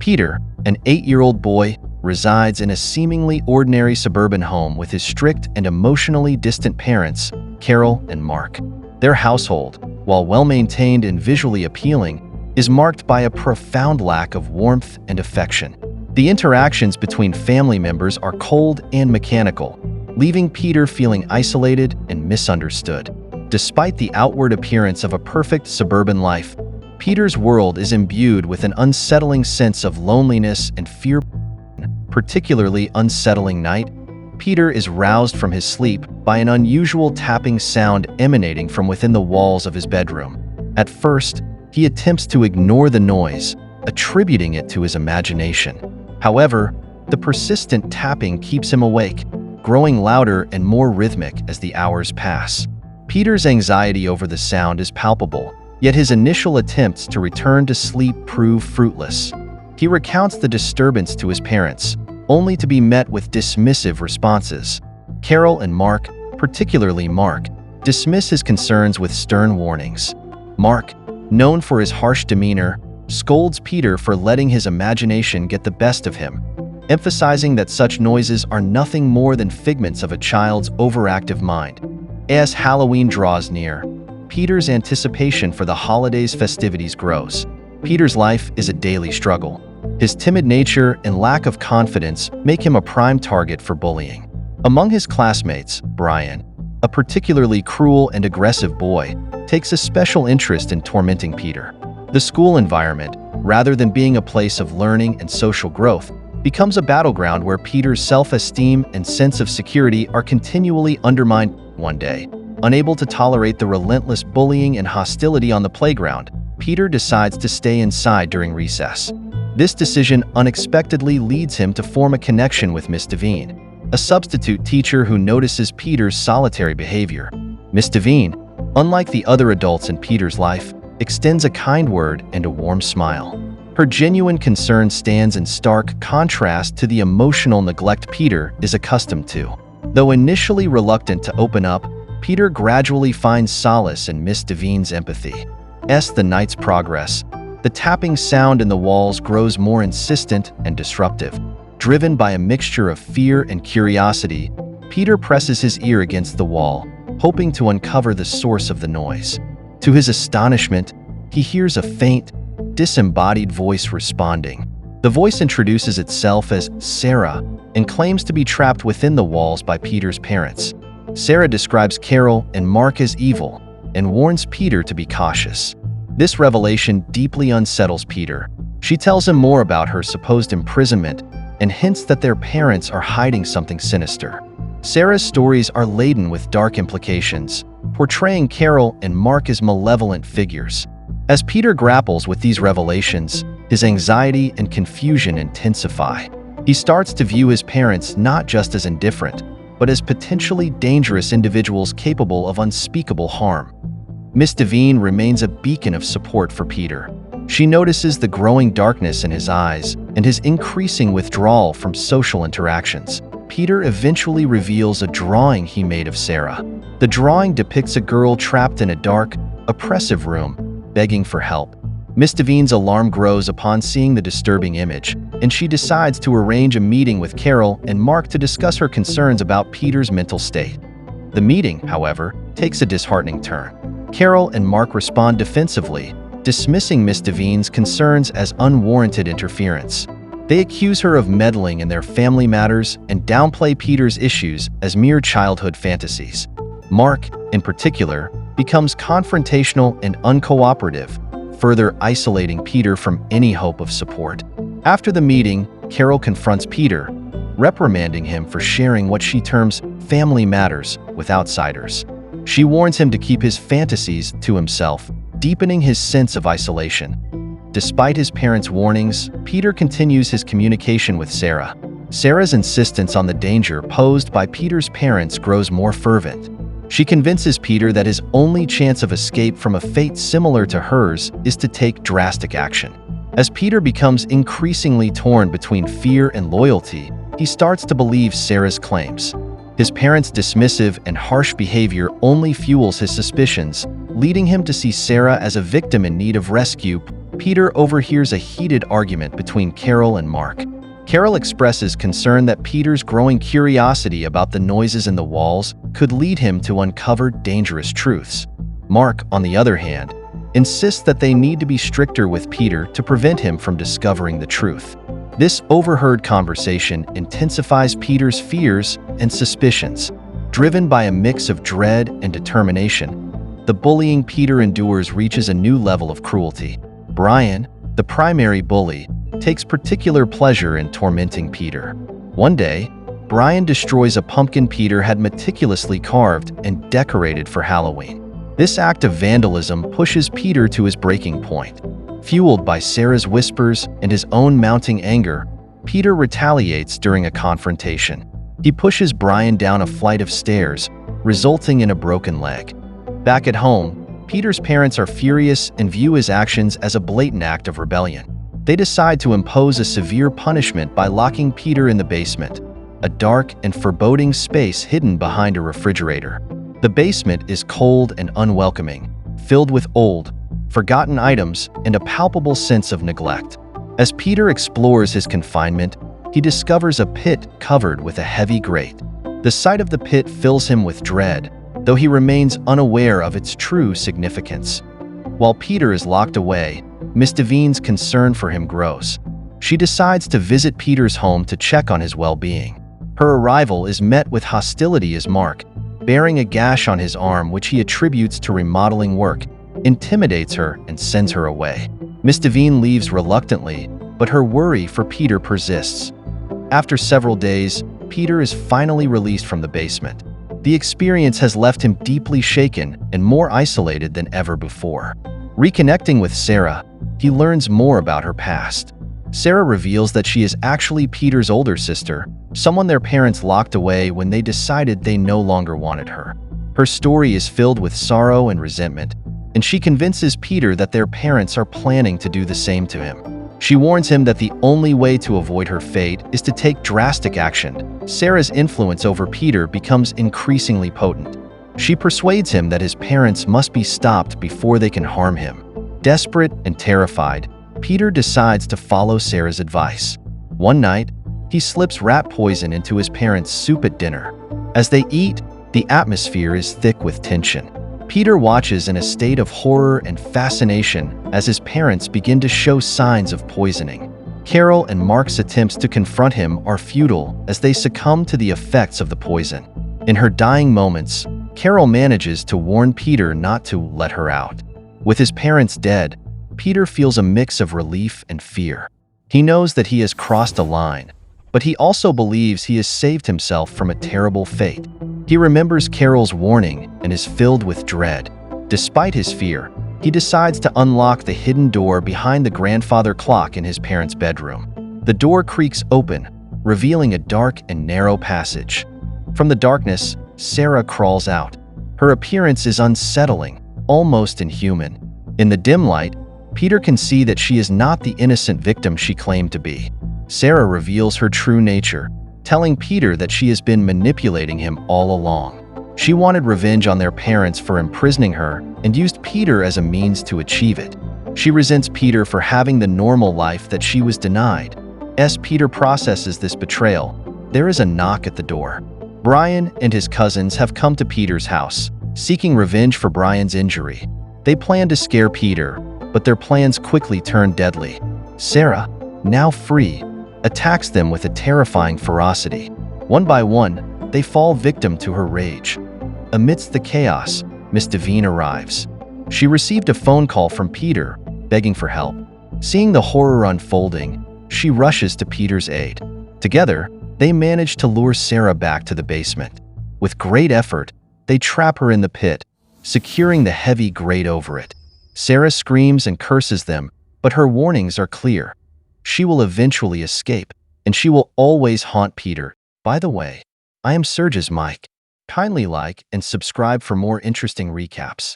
Peter, an 8-year-old boy, resides in a seemingly ordinary suburban home with his strict and emotionally distant parents, Carol and Mark. Their household, while well-maintained and visually appealing, is marked by a profound lack of warmth and affection. The interactions between family members are cold and mechanical, leaving Peter feeling isolated and misunderstood. Despite the outward appearance of a perfect suburban life, Peter's world is imbued with an unsettling sense of loneliness and fear. Particularly unsettling night, Peter is roused from his sleep by an unusual tapping sound emanating from within the walls of his bedroom. At first, he attempts to ignore the noise, attributing it to his imagination. However, the persistent tapping keeps him awake, growing louder and more rhythmic as the hours pass. Peter's anxiety over the sound is palpable, yet his initial attempts to return to sleep prove fruitless. He recounts the disturbance to his parents, only to be met with dismissive responses. Carol and Mark, particularly Mark, dismiss his concerns with stern warnings. Mark, known for his harsh demeanor, scolds Peter for letting his imagination get the best of him, emphasizing that such noises are nothing more than figments of a child's overactive mind. As Halloween draws near, Peter's anticipation for the holidays' festivities grows. Peter's life is a daily struggle. His timid nature and lack of confidence make him a prime target for bullying. Among his classmates, Brian, a particularly cruel and aggressive boy, takes a special interest in tormenting Peter. The school environment, rather than being a place of learning and social growth, becomes a battleground where Peter's self-esteem and sense of security are continually undermined. One day, unable to tolerate the relentless bullying and hostility on the playground, Peter decides to stay inside during recess. This decision unexpectedly leads him to form a connection with Miss Devine, a substitute teacher who notices Peter's solitary behavior. Miss Devine, unlike the other adults in Peter's life, extends a kind word and a warm smile. Her genuine concern stands in stark contrast to the emotional neglect Peter is accustomed to. Though initially reluctant to open up, Peter gradually finds solace in Miss Devine's empathy. As the nights progress, the tapping sound in the walls grows more insistent and disruptive. Driven by a mixture of fear and curiosity, Peter presses his ear against the wall, hoping to uncover the source of the noise. To his astonishment, he hears a faint, disembodied voice responding. The voice introduces itself as Sarah and claims to be trapped within the walls by Peter's parents. Sarah describes Carol and Mark as evil and warns Peter to be cautious. This revelation deeply unsettles Peter. She tells him more about her supposed imprisonment and hints that their parents are hiding something sinister. Sarah's stories are laden with dark implications, portraying Carol and Mark as malevolent figures. As Peter grapples with these revelations, his anxiety and confusion intensify. He starts to view his parents not just as indifferent, but as potentially dangerous individuals capable of unspeakable harm. Miss Devine remains a beacon of support for Peter. She notices the growing darkness in his eyes and his increasing withdrawal from social interactions. Peter eventually reveals a drawing he made of Sarah. The drawing depicts a girl trapped in a dark, oppressive room, begging for help. Miss Devine's alarm grows upon seeing the disturbing image, and she decides to arrange a meeting with Carol and Mark to discuss her concerns about Peter's mental state. The meeting, however, takes a disheartening turn. Carol and Mark respond defensively, dismissing Miss Devine's concerns as unwarranted interference. They accuse her of meddling in their family matters and downplay Peter's issues as mere childhood fantasies. Mark, in particular, becomes confrontational and uncooperative, further isolating Peter from any hope of support. After the meeting, Carol confronts Peter, reprimanding him for sharing what she terms family matters with outsiders. She warns him to keep his fantasies to himself, deepening his sense of isolation. Despite his parents' warnings, Peter continues his communication with Sarah. Sarah's insistence on the danger posed by Peter's parents grows more fervent. She convinces Peter that his only chance of escape from a fate similar to hers is to take drastic action. As Peter becomes increasingly torn between fear and loyalty, he starts to believe Sarah's claims. His parents' dismissive and harsh behavior only fuels his suspicions, leading him to see Sarah as a victim in need of rescue. Peter overhears a heated argument between Carol and Mark. Carol expresses concern that Peter's growing curiosity about the noises in the walls could lead him to uncover dangerous truths. Mark, on the other hand, insists that they need to be stricter with Peter to prevent him from discovering the truth. This overheard conversation intensifies Peter's fears and suspicions. Driven by a mix of dread and determination, the bullying Peter endures reaches a new level of cruelty. Brian, the primary bully, takes particular pleasure in tormenting Peter. One day, Brian destroys a pumpkin Peter had meticulously carved and decorated for Halloween. This act of vandalism pushes Peter to his breaking point. Fueled by Sarah's whispers and his own mounting anger, Peter retaliates during a confrontation. He pushes Brian down a flight of stairs, resulting in a broken leg. Back at home, Peter's parents are furious and view his actions as a blatant act of rebellion. They decide to impose a severe punishment by locking Peter in the basement, a dark and foreboding space hidden behind a refrigerator. The basement is cold and unwelcoming, filled with old, forgotten items and a palpable sense of neglect. As Peter explores his confinement, he discovers a pit covered with a heavy grate. The sight of the pit fills him with dread, though he remains unaware of its true significance. While Peter is locked away, Miss Devine's concern for him grows. She decides to visit Peter's home to check on his well-being. Her arrival is met with hostility as Mark, bearing a gash on his arm which he attributes to remodeling work, intimidates her and sends her away. Miss Devine leaves reluctantly, but her worry for Peter persists. After several days, Peter is finally released from the basement. The experience has left him deeply shaken and more isolated than ever before. Reconnecting with Sarah, he learns more about her past. Sarah reveals that she is actually Peter's older sister, someone their parents locked away when they decided they no longer wanted her. Her story is filled with sorrow and resentment, and she convinces Peter that their parents are planning to do the same to him. She warns him that the only way to avoid her fate is to take drastic action. Sarah's influence over Peter becomes increasingly potent. She persuades him that his parents must be stopped before they can harm him. Desperate and terrified, Peter decides to follow Sarah's advice. One night, he slips rat poison into his parents' soup at dinner. As they eat, the atmosphere is thick with tension. Peter watches in a state of horror and fascination as his parents begin to show signs of poisoning. Carol and Mark's attempts to confront him are futile as they succumb to the effects of the poison. In her dying moments, Carol manages to warn Peter not to let her out. With his parents dead, Peter feels a mix of relief and fear. He knows that he has crossed a line, but he also believes he has saved himself from a terrible fate. He remembers Carol's warning and is filled with dread. Despite his fear, he decides to unlock the hidden door behind the grandfather clock in his parents' bedroom. The door creaks open, revealing a dark and narrow passage. From the darkness, Sarah crawls out. Her appearance is unsettling, almost inhuman. In the dim light, Peter can see that she is not the innocent victim she claimed to be. Sarah reveals her true nature, telling Peter that she has been manipulating him all along. She wanted revenge on their parents for imprisoning her and used Peter as a means to achieve it. She resents Peter for having the normal life that she was denied. As Peter processes this betrayal, there is a knock at the door. Brian and his cousins have come to Peter's house, seeking revenge for Brian's injury. They plan to scare Peter, but their plans quickly turn deadly. Sarah, now free, attacks them with a terrifying ferocity. One by one, they fall victim to her rage. Amidst the chaos, Miss Devine arrives. She received a phone call from Peter, begging for help. Seeing the horror unfolding, she rushes to Peter's aid. Together, they manage to lure Sarah back to the basement. With great effort, they trap her in the pit, securing the heavy grate over it. Sarah screams and curses them, but her warnings are clear. She will eventually escape, and she will always haunt Peter. By the way, I am Surge's Mike. Kindly like and subscribe for more interesting recaps.